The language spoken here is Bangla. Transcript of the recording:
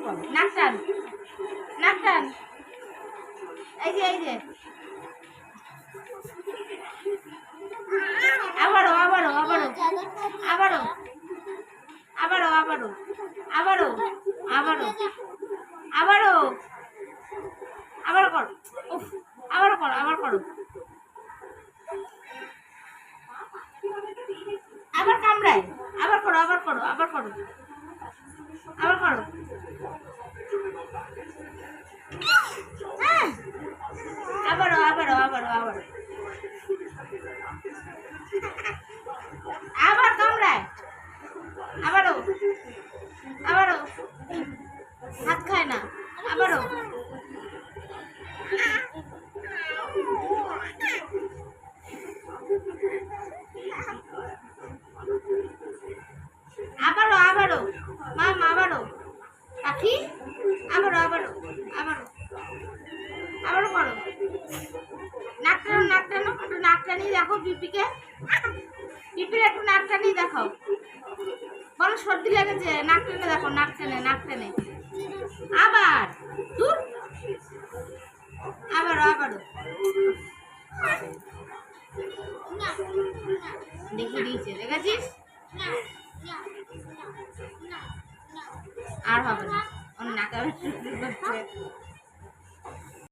করো, নাক টান, নাক টান, এই যে আবারও আবারও আবারও আবারও আবারও আবারও আবারও আবারও আবারও আবারও করো, উফ, আবারও করো, আবার করো, আবার কামড়ায়, আবার করো, আবার করো, আবার করো, আবার করো, হ্যাঁ, আবারও আবারও আবারও আবারও আবার কামড়ায়, আবারও আবারও হাত খায় না, আবারও আবারও আবারও মাম আবারও পাখি, আবারও আবারও আবারও আবারও করো, নাক টানো, নাক টানো, একটু নাক টানিয়ে দেখো পিপিকে, পিপির একটু নাক টানিয়ে দেখাও, বলো সর্দি লেগেছে, নাক টেনে দেখো, নাক টেনে, নাক টেনে, আবার দূর, আবারও আবারও দেখিয়ে দিয়েছে, দেখেছিস, আর হবে না, ওর নাকা